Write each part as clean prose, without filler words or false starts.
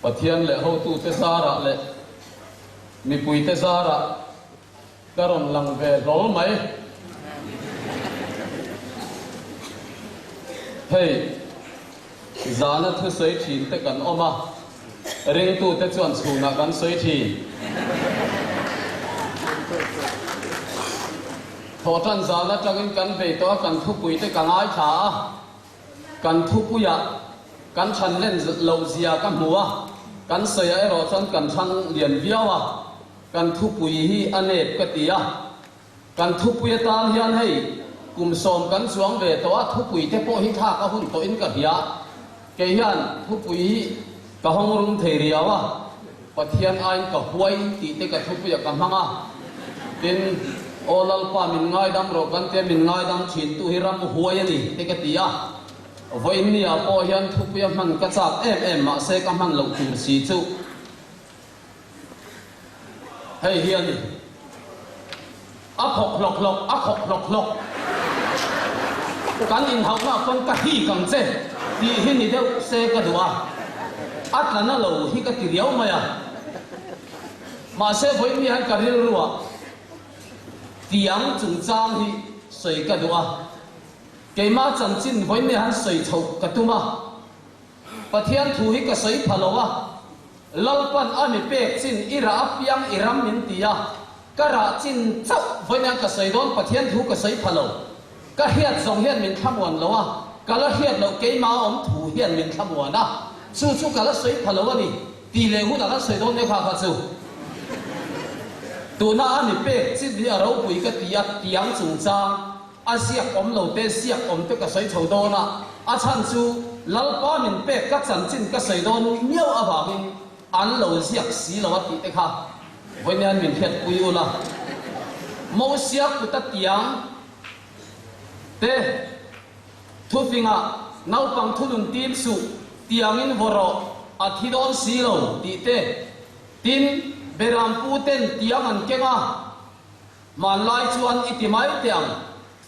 pathian le ho tu te zara le mi pui te zara karon lang ve rol mai hey zana thu soi thin te kan oma ring tu te chuan chhuna kan soi thin thotan zana tangin kan ve to kan thu pui te kangai tha kan thu puya kan than len lo zia kan hua kan soya ero chan kan than lian viawa kan thu pui hi ane katia kan thu puya tan hian hei kum som kan chuang ve to a thu pui te po hi tha ka hun to in ka hia ke hian thu pui ka hong rum thei riawa pathian ain ka huai ti te ka thu puya ka manga tin olal pa min ngai dam ro kan te min ngai dam thin tu hi ram huai ani te ka tia voi ni a po hian thu puya man ka chak em ma se ka man lo tu si chu hei hian ni a khok lok lok kan in hau na kon ka hi kang che ti hi ni deu se ka duwa at la na lo hi ka ti riau maya ma se voi ni han ka ril ruwa tiang chung chang hi soi ka duwa ke ma chan chin voi ni han soi chho ka tuma pathian thu hi ka soi phalowa lalpan ani pek chin ira apiang iram min tia kara chin chau voi ni ka soi don pathian thu ka soi phalo ka hiat zong hiat min thamwan lowa kala hiat lo ke ma om thu hiat min thamwana chu kala soi phalo ni ti le hu la soi don ne kha kha chu tu na ani pek chin di aro pui ka tia tiang chung chang a siak om lo te siak om te ka soi chho do na a chan chu lalpa min pek ka chan chin ka soi don miao awangin an lo siak si lo ti te kha voi ni an min phet pui ula mo siak ku ta tiang te thu finga nau pang thulun tim su tiangin voro athidon silo ti te tin beram pu ten tiang an kenga man lai chuan itimai tiang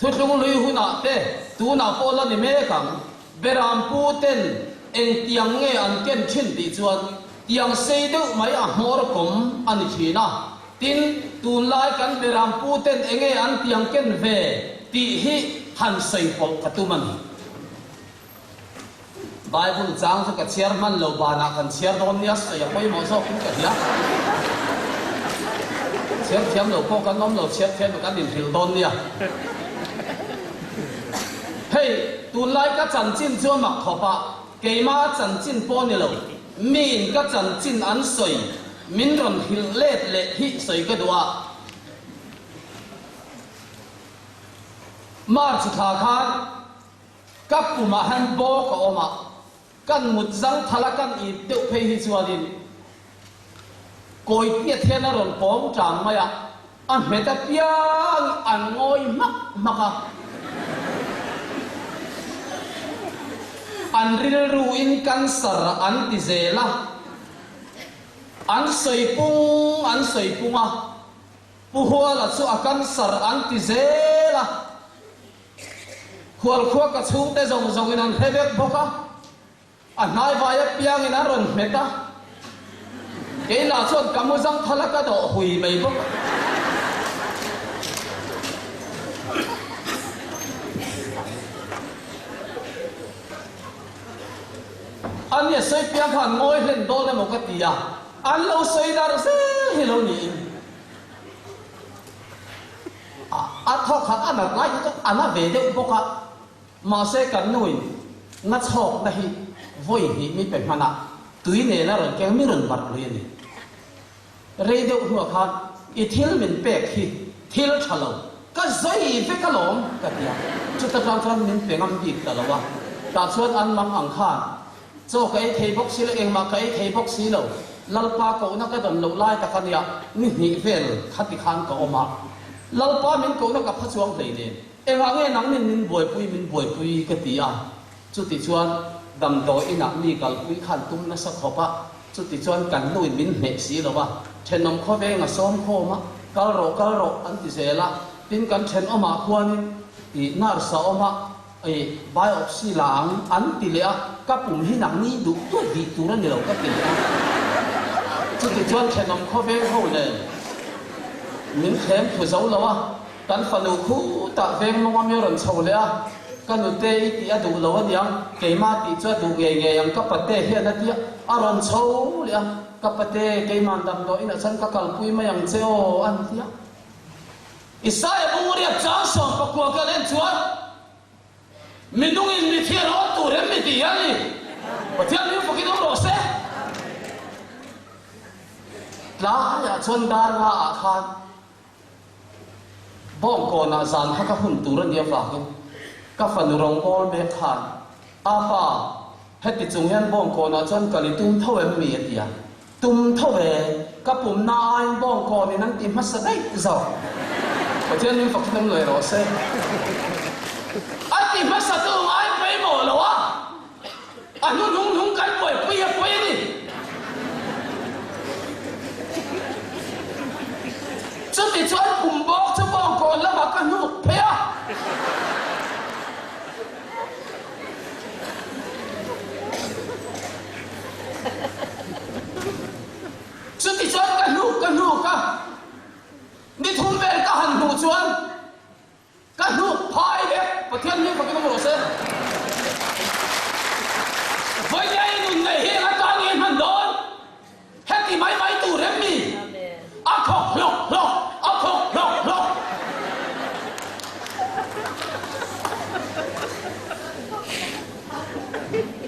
thutlung lui huna te tu na pola ni me kang beram pu ten eng tiang nge an ken thin ti chuan tiang sei deuh mai a hmor kom ani thina tin tun lai kan beram pu ten enge an tiang ken ve ti hi han sei pol katuman Bible chang so ka chairman lo bana kan chair don nias ya koi mo so kun ka dia chair thiam lo ko kan nom lo chair thiam kan din thil don nia hey tu lai ka chan chin chu mak thopa ke ma chan chin po ni lo min ka chan chin an soi min ron hil let le hi soi ka duwa mar chu tha khan kapuma han bo ka oma kan mut zang thalakan I teu phei hi chuadin koi pia thena ron pom chang maya an meta piang an ngoi maka an ril ru in kan sar an ti zela an soi punga puhua la chu akan sar an ti zela khual khua ka chung te zong in an hebek boka a nai vaya piang in aron meta ke la chon kamuzang thalaka do hui mai bok an ye soi piang khan ngoi hlen do le mo ka tia an lo soi dar se hi lo ni a thok khat an lai to an a ve de boka ma se kan nuin na chok na hi voi hi mi pe mana tui ne la ron ke mi ron bar lui ni re de hu khan I thil min pek hi thil thalo ka zoi ve ka lom ka tia chu ta tran min pe ngam dik ta lawa ta chuan an mang ang khan cho kai thei bok sil eng ma kai thei bok si lo lalpa ko na ka don lo lai ta kan ya ni ni vel khati khan ka oma lalpa min ko na ka phachuang dei ne enga nge nang min boi pui ka tia chu ti chuan dam do ina mi kal pui khan tum na sa khopa chu ti chuan kan lui min me si lo wa thenom kho ve nga som kho ma kal ro an ti zela tin kan then oma khuanin I nar sa oma ai biopsy lang an ti le a các bụng hi nặng ni đủ tuổi vị tu ra nhiều các tiền chút thì chọn khen nằm khó về hậu lệ những thêm thủ dấu lâu à tan phần đầu khu tạ ven mong am yoron sầu lệ à cái nụ tê thì à đủ lâu anh yang cái mà thì cho đủ nghề nghề yang các bát tê hiện nay thì à ron sầu lệ à các bát tê cái màn đầm đó ina san các kalpui mà yang treo anh thì à Isaya bung riap chang som pakwa ka len chuan minung in mi thia ro tu rem mi ti ani pathian mi fakin ro se la ya chon dar nga a khan bong ko na zan ha ka hun tu ran dia fa ke ka fan rong bol be khan a pa heti chung hian bong ko na chon kali tum tho em mi atia tum tho ve ka pum na ai bong ko ni nang ti ma sa dai zo Pathian ni fakit nam loy ro se ati masa tu ai pai mo lo wa anu nung kan poi ni chu ti chuan kum bok chu bong ko la ma kan nu pe a chu ti chuan kan nu ka ni thum vel ka han nu chuan ka nu phai le pathian ni fakin mo se voi dai nun nei he la ka ni man don heti mai tu rem mi a khok lok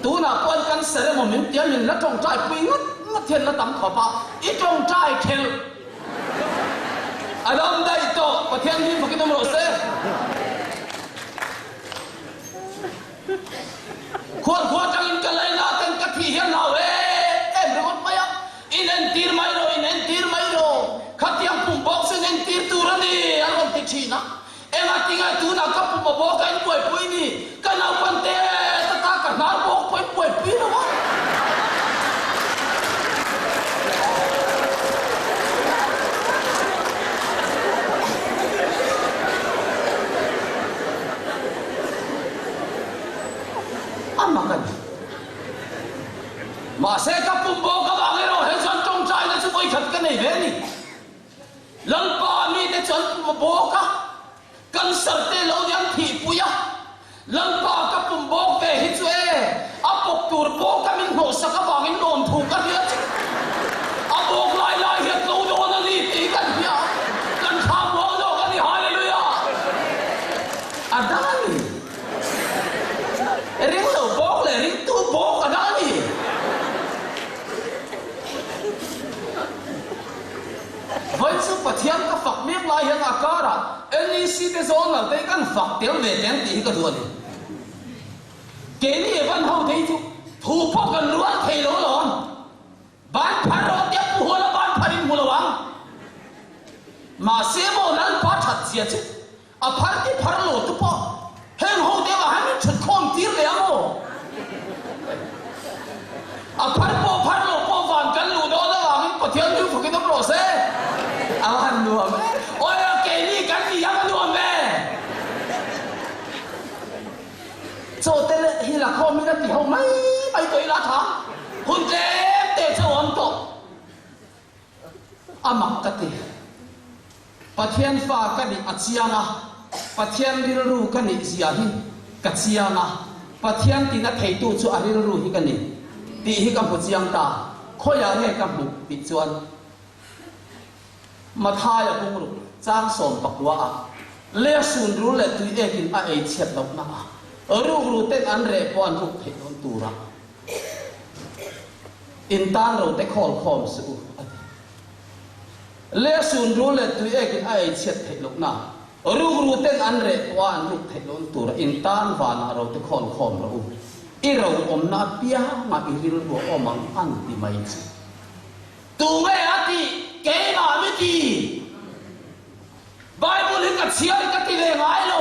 tu na quan kan sere mo min tian min la tong trai pui ngat thiên la tam kho pa i tong trai khel Adam dai to pathian ni fakin mo se khuôn trong in kalai na ten ka thi hian na we em ron maya inen tir mai ro khatiam pum bok sen en tir tu rani alon ti china em atinga tu na ka pum bok ka in pui ni kana pante ta ka na bok pui no wa makan mase ka pumbo ka bangero he chan tong chai na chu koi khat ka nei ve ni lal pa mi te chan pumbo ka kan sar te lo yang thi puya lal pa ka pumbo ve hi chu e apok tur bo ka min ho sa ka bangin don thu ka hi apok lai hi lo do na ni ti kan hi kan kha bo do ka ni hallelujah adani ring lo bok le ring tu bok adani voi chu pathian ka fak mek lai hian akara eli si te zon la te kan fak tel ve ten ti ka duani ke ni evan ho thei chu thu pho kan luan thei lo lon ban pharo te pu ho la ban pharin mu lawang ma se mo lan pa that sia chu a phar ti phar lo tu po heng ho te wa han chut khom tir le amo a phar lo po van kan lu do la wa pathian ni fu ki no pro se a han nu ame oi ke ni kan ni yang nu ame cho te hi la khom mi na ti ho mai toi la tha hun te cho on to amak ka ti pathian fa ka ni achianga pathian ril ru ka ni zia hi ka chianga pathian ti na thei tu chu aril ru hi ka ni ti hi ka pu chiang ta khoya nge ka mu ti chuan mathaya bung ru chang som pakwa a le sun ru le tu e kin a ei chet dok na ru ten an re po an ru thei don tu ra in tan ro te khol khom su le sun ru le tu e kin a ei chet thei lok na ru ten an re po an ru thei don tu ra in tan va na ro te khol khom ro i ro om na pia ma i ril ro omang an ti mai chi tu nge ati ke ma mi ti Bible hi ka chia ka ti le ngai lo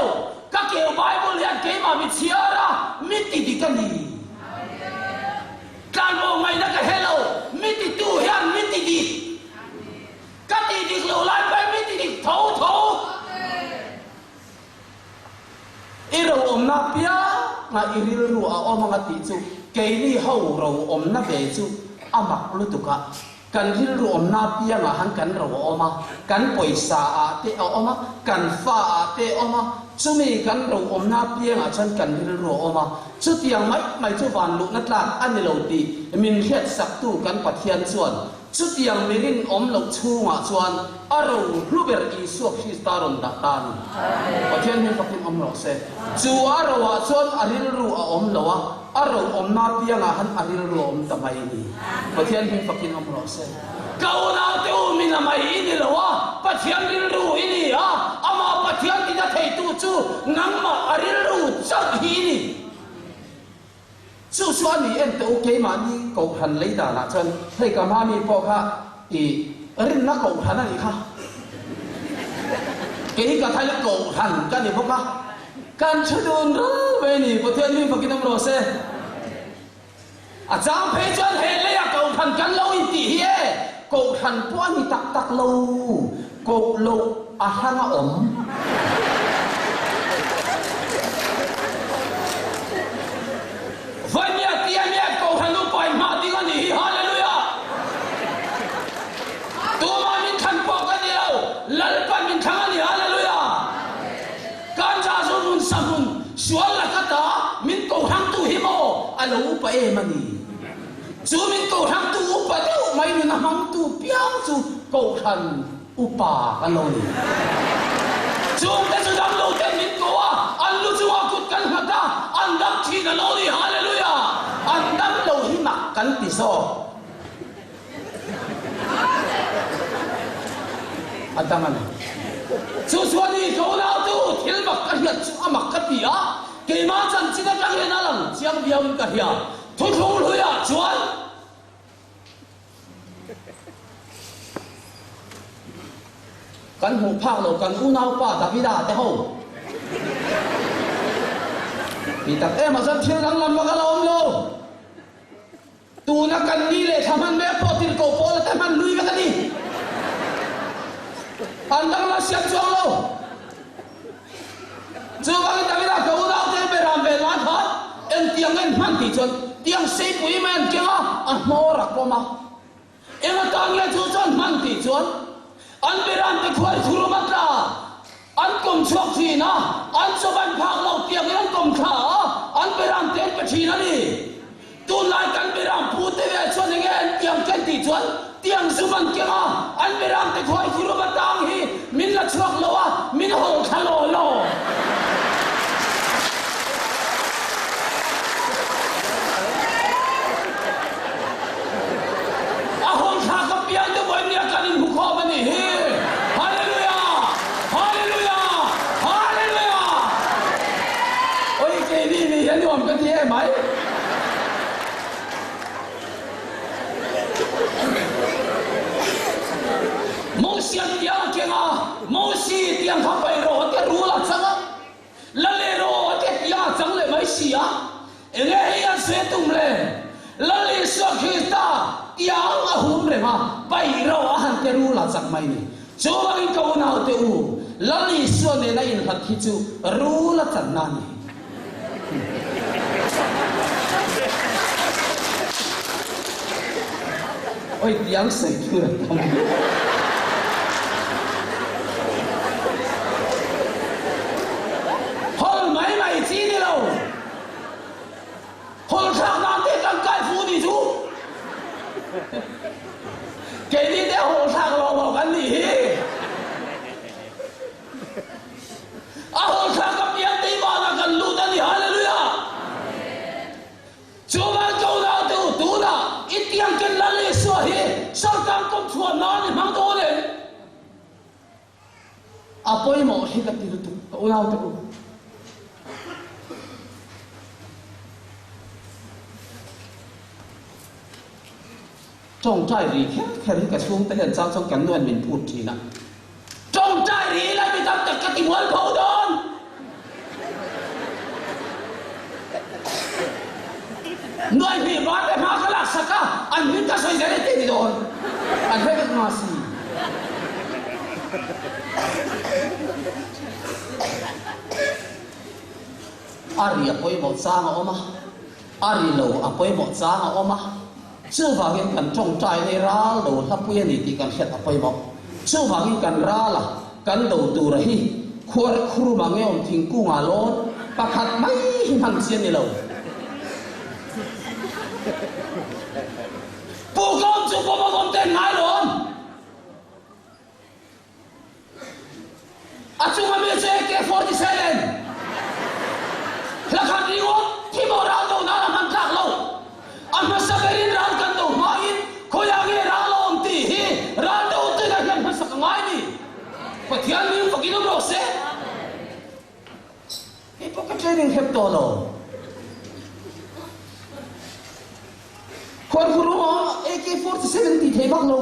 ka ke Bible hi ke ma mi chia ra mi ti di ka ni kan mo mai na ka hello mi ti tu hian mi ti di ka ti di lo lai bai mi ti di thau i ro om na pia ma iril ru a omanga ti chu keini ho ro omna ve chu amak lutuka kan hil ru omna pianga han kan ro oma kan poisa a te oma kan fa a te oma chumi kan ro omna pianga chan kan hil ru oma chu tiang mai chu van lu na tlan ani lo ti min hiat sak tu kan pathian chuan chu tiang mirin om lo chunga chuan aro ruber i suak hi staron da tan pathian ni pakin om lo se chu aro wa chuan aril ru a om lowa aro omna pianga han aril ru om tamai ni pathian ni pakin om lo se kauna teu mina mai ni lowa pathian ril ru ini a ama pathian ti da thei tu chu nangma aril ru chak hi ni chu chuan ni en te okay ma ni ko han lei da na chuan thei ka ma mi po kha i rin na ko han ani kha ke ka thai ko han ka ni po ka kan chudun ru ve ni pathian ni pakin om lo se a chang phe chuan he le ya ko han kan lo in ti hi e ko han po ani tak lo ko lo a hanga om vanya tiamia ko hanu pai ma ti ga ni hallelujah tu ma min than po ka ni lo lal pa min thang ni hallelujah kan ja zo mun samun sual la ka ta min ko hang tu hi mo alo pa e mani chu min ko hang tu pa tu mai ni na hang tu piang chu ko han upa ka lo ni chu ka chu dam lo ten min ko a an lu chu a kut kan ha ta an dam thi na lo ni hallelujah an dam lo hi mak kan ti so adaman chu suani ko na tu thil mak ka hiat chu amak ka ti a ke ma chan chi na ka hi na lang chiang biam ka hi a thu thu lu ya chuan kan hu phak lo kan u nau pa davida te ho mi tak em azam thil lang lam ka lo om lo tu na kan ni le thaman me po til ko po la taman lui ka ni andang la siap chuang lo chu bang davida ko u nau te be ram be lan ha en tiang en man ti chon tiang sei pui man ke a mo ra ko ma en ta nge chu chon man ti chon an beran te khoi thuru mata an kom chok thi na an choban phak lo tiang an kom kha an beran te pe thi na ni tu lai kan beran pu te ve chon nge tiang ken ti chon tiang zuman ke a an beran te khoi thuru mata hi min la chok lo a min ho khalo lo a hon kha ka pian de boy ni kan in hu kho ba ni hi你我们跟爹买，冇事点嘅啊，冇事點他背咯，我嘅路啦整啊，那里咯我嘅呀整嚟咪事啊，人家係人寫動咧，那里說佢打樣啊紅咧嘛，背咯我行嘅路啦整咪呢，做乜嘢搞鬧嘅烏，那里說你那人發起就路啦整哪呢？ôi tiếng sấy thừa hol mấy mày chi đi đâu hol khác nam thế cần cai phu đi chú cái đi để hol khác lo cái gì hol khác gặp tiếng đi mà là cần lưu ta đi hallelujah chú bạn câu nào tu da ít tiếng cái là lệ xóa hi sao tăng công chùa nó thì mang đồ lên apoi mo hi ka tiru tu câu nào tu trong trai ri khe cái xuống tới hiện trang trong cảnh nuôi mình phụt thì nè trong trai ri là bị tập cái tình huống khổ đơn nuôi bị bắt để mà cái lạc sắc à anh biết cái soi dễ thì rồi anh phải biết mà gì ari apoi mo changa oma ari lo apoi mo changa oma chu wangin kan chong trai nei ra lo hapui ani ti kan het apoi mo chu wangin kan ra la kan do tu ra hi khur khuru mangi om thingku nga lon pakhat mai han chian ni lo pu kom chu po mo kom ten ngai lon a chu ma me che ke 47 la khan ri wo thi mo ra do na la man thak lo am na sa berin ran kan do ma in khoyang e ra lo om ti hi ra do tu na kan ma sa ngai ni pathian ni fakino ro se e po ka training hep to lo khor khuru AK-47 ti thei bak lo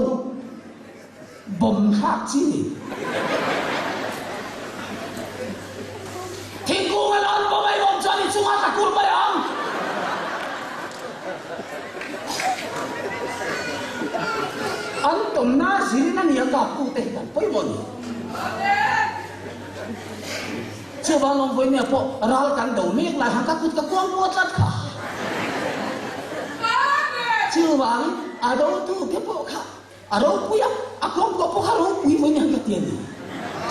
bom hak chi ni thingkung alon po may bom chani chunga takur pa yang antom na siri na niya ka pute kan poi mo ni chưa bao lâu với mẹ po ral kan đầu miếng lại hàng các cút các quang po tất cả chưa bằng ở đâu tu cái po cả ở đâu quý à không có po hà đâu quý với nhau cái tiền gì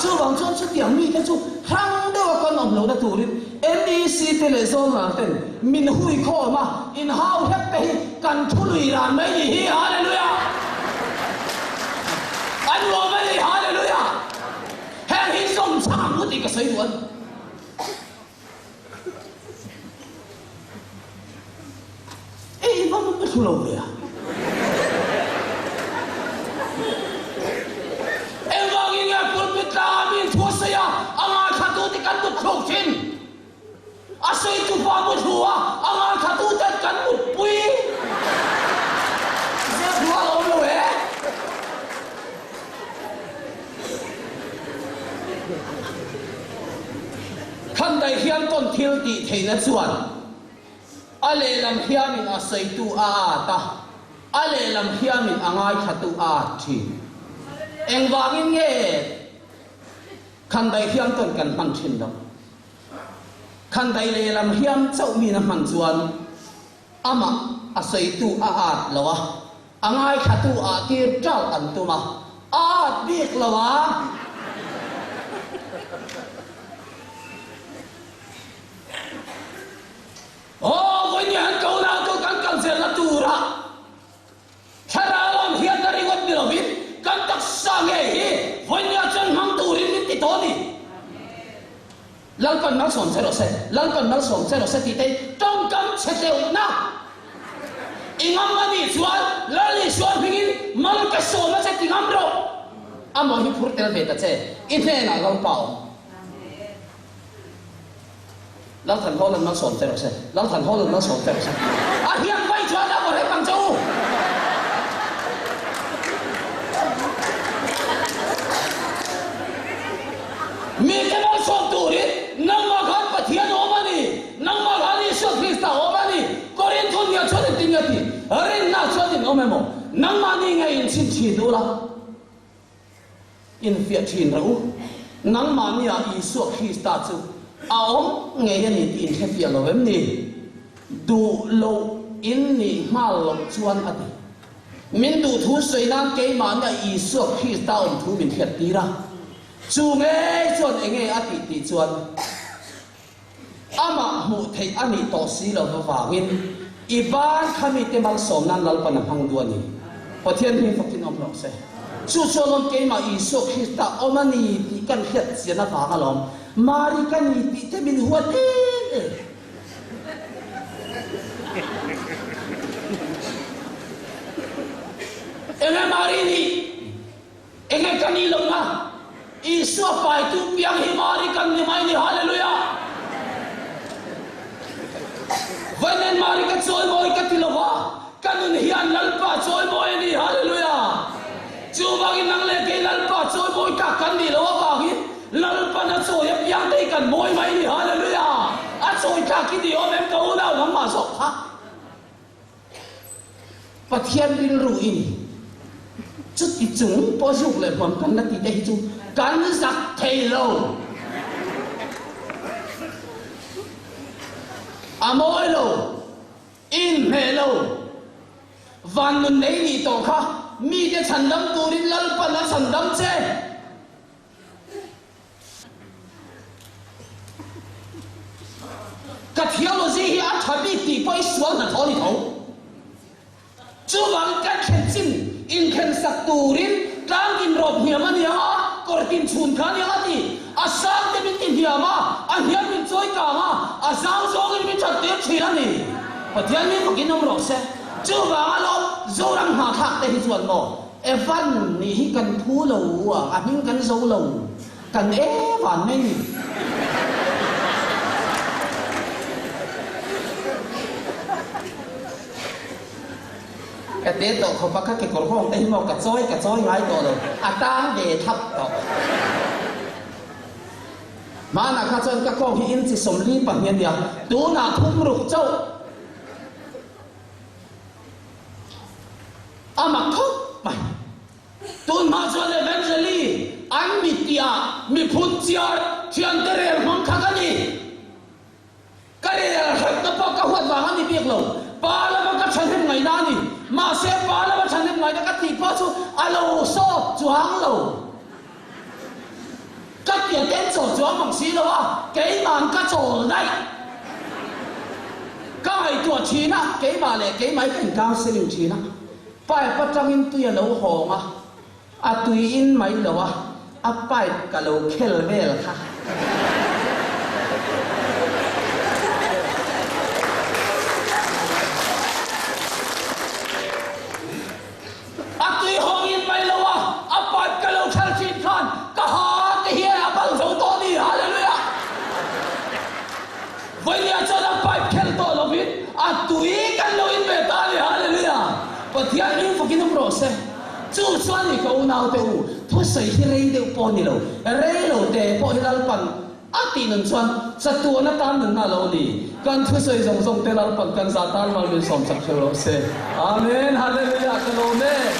chưa bằng cho tiền mi cái chú hàng đâu con ông lâu đã tu đi NEC television là tên mình hui khó mà in how hết cái cần thu lùi ra mấy gì hallelujah anh lo mấy gì hallelujah hàng hi sông sang của cái sấy luôn ê vâng không biết thu lâu rồi à em vâng nghe con biết ra mình thua xây à anh ai khát tu thì cần một khẩu chín à xây tu phá một hùa anh ai khát tu thì cần một bùi sẽ thua lâu rồi ấy khăn đầy hiên con thiêu tị thầy nó chuẩn ale lam hiamin a sei tu a ta ale lam hiamin angai khatu a thi eng wangin nge khan dai hiam ton kan man thin do khan dai le lam hiam chau mi na man chuan ama a sei tu a lawa angai khatu a tir trau an tu ma a biek lawa với nhà câu nào câu cắn cắn sẽ là tu ra, thế ra làm hiện ra đi gọi đi làm biết, cắn tắc sang nghe hi, với nhà chân hăng tu đi biết to đi, lần còn nói sồn sẽ rồi sẽ thì đây trong cắn sẽ đều na, ingam mà đi xuân, lỡ đi xuân pingin, mang cái sồn nó sẽ tiếng âm rồi, amo hi phur tel về ta sẽ, in thế nào không bảo. Lão thần hô lên nó sồn tay rồi xem, lão thần hô lên nó sồn tay rồi xem. À hiện quay cho đã có thể bằng châu. Mi cái nó sồn tủ đi, nâng mà khăn và thiên ốm đi, nâng mà khăn đi sốt Christa ốm đi, có đến thôn nhà cho đến tình nhật thì, ở đến nào cho đến ốm em mồ, nâng mà đi ngay in xin chỉ đủ là, in việc chỉ đủ, nâng mà nhà in sốt Christa chú. Ông nghe ni tin hết việc rồi em ni đủ lâu in ni mal lộc chuan ati mình đủ thu suy nam cái mà nhà Isu khi tao thu mình hết tí ra chú nghe chuan nghe ati tí chuan ama mu thấy anh to xí là vangin iban kami temal som nan lal pan hang duani pathian hi fakin om lok se chu cholom ke ma Isu khi ta omani ti kan het siana fa lom mari kan ni ti te min huat enge mari ni enge kani longa Isu pai tu piang hi mari kan ni mai ni hallelujah Vanen mari ka choi moi ka tilowa kanun hian lalpa choi moi ni hallelujah chu bangin nang le ke lalpa choi moi ka kan ni lo bangin lalpa na choi ya piang dei kan moi mai ni hallelujah a choi ka ki di om em ko na nang ma sok ha pathian rin ru ini chút ti chung po juk le pom kan na ti dei chu kan zak thei lo amoi lo in me lo van nun nei ni to kha mi de chandam turin lal pan na chandam che ka theology hi a thabi ti poi sual na tholi tho chu wang ka khen chin in khen sak turin tang in rob hiam ani ha kor tin chun khan ya ti a sang de min tin hiama a hiam min choi ka ma a sang zong in min chat te thira ni pathian mi ko ginom ro se chu wang a lo zorang ha thak te hi chuan mo evan ni hi kan thu lo a hin kan zo lo kan e van nei cái tế tổ không bắt các cái cổ không đây một cái chói ngay tổ rồi ta về thấp tổ mà na khác chân các con hiện chỉ sống lý bằng nhân địa tú na thung rục châu mặc thúc mày tú mà cho lên evangeli anh bị tia bị phun chia chuyện thế này không khác gì cái này là hết tập các hoạt vàng anh đi biết rồi ba là các chân thêm ngày na đi mà sẽ ba là chân thêm ngày các tỷ phá số alo so choáng lầu các tiền đến chỗ choáng bằng xí đâu à cái màn các chỗ đây các ngày tuổi chín á cái mà này cái máy cảnh cao sẽ điều chín á phải bắt trong in tuy lâu hồng à tuy in máy lâu à phải cả lâu khéo về là khác vậy là cho nó phải khéo to lo biết tùy cái lo in về ta đi hallelujah và thiệt in phục in ông sẽ chú xoan thì câu nào teu thu sấy hi rei đều pon ni lo rei lo te po hi lal pan ti nun xoan sa tu na tan nun na lo ni kan thu sấy zong zong te lal pan kan za tan mal min som sak lo se amen hallelujah ka lo me